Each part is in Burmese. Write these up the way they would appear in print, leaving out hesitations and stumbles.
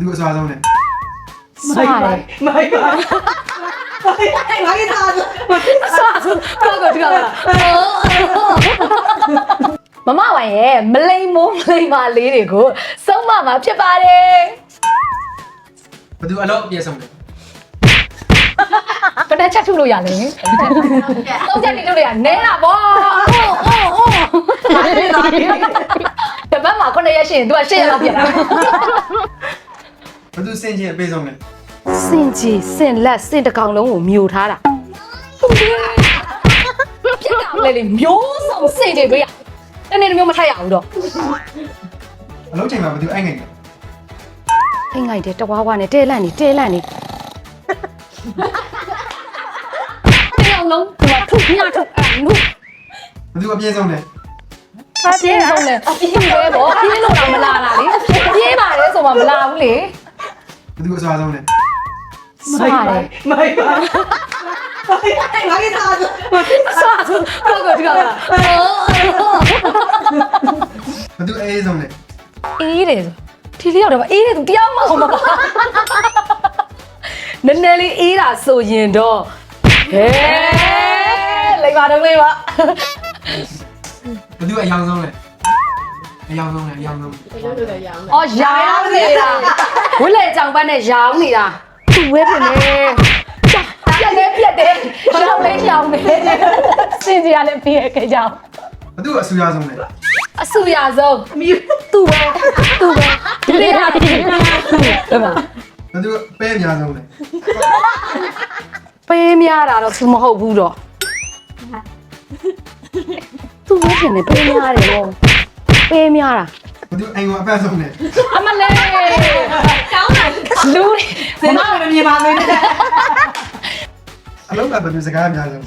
သူအစားဆုံးလဲ စားတယ် မိုက်ပါငါကစား စားကောက်ကောက်လာမမဝိုင်ရဲ့မလိမ်မိုးမလိမ်ပါလေးတွေကိုစုံမမှာဖြစ်ပါတယ် ဘသူအလောက်အပြည့်ဆုံးလဲ ဘယ်နဲ့ချက်ထုလို့ရလဲသုံးချက်နေလို့ရနဲတာဗောတပတ်မှာ9ရက်ရှိရင် तू က10ရက်လောက်ပြန်လာ ဘသူစင်ချင်းအပေးဆုံးလဲ စင်ကြီးစင်လက်စင်တကောင်လုံးကိုမျိုးထားတာပြက်ကောင်လေမျိုးစုံစင်တွေတွေ့ရတနေ့မျိုးမထိုက်ရဘူးတော့ အလုံးချိန်မှာဘသူအိုက်ငိုင်လဲ အိမ်ငိုက်တယ်တဝါဝါနဲ့တဲလန့်နေတဲလန့်နေတောင်လုံးဒီမှာထုတ်ညထုတ်အဲ့နု ဘသူအပြည့်ဆုံးလဲ အပြေးဆုံးလဲပြေးပဲဗောပြေးလို့တော့မလာတာလေပြေးပါလေဆိုမှမလာဘူးလေ ဘသူအစားဆုံးလဲ စားတယ် မိုက်ပါငါကစား စားကောက်ကောက်လာ ဘသူအေးဆုံးလဲ အေးတယ်ဒီလေးရောက်တော့အေးတယ်သူတရားမဟုတ်မပါနည်းနည်းလေးအေးတာဆိုရင်တော့ဟဲလိုက်ပါတော့လေးပါ ဘသူအယောင်ဆုံးလဲအယောင်ဆုံးလဲအယောင်ဆုံး အော်ရောင်းနေတာဝိလေကြောင်ပန်းနဲ့ရောင်းနေတာသူ့ဝဲပြင်နေပြက်တယ်ရောင်းလေးရောင်းနေစင်ကြီးရလည်းပြည့်ခဲ့ကြအောင် ဘသူအဆူရဆုံးလဲ အဆူရဆုံးသူ့ပဲဒီလေးကဒီမှာ ဘသူပဲအများဆုံးလဲ ပေးများတာတော့သူမဟုတ်ဘူးတော့သူ့ဝဲပြင်နေပေးများတယ်လို့ပေးများတာ ဘသူအိမ်ကအပတ်ဆုံးလဲ အမလေးကောင်းတာလူတွေ စင်မမမြင်ပါဘူး အလုံးကဘသူစကားအများဆုံး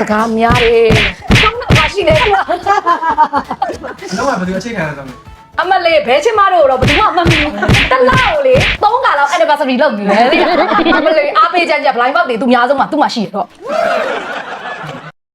စကားများတယ်ကောင်းတာမရှိတယ်ကွာ အလုံးကဘသူအချိန်ခံရဆုံးလဲ အမလေးဘဲချင်းမတို့တော့ဘယ်သူမှမမှန်ဘူးတလောက်လေ3ခါလောက် anniversary လုပ်နေတယ်လေအမလေးအားပေးကြကြ blind box တွေသူများဆုံးမှသူ့မှာရှိရတော့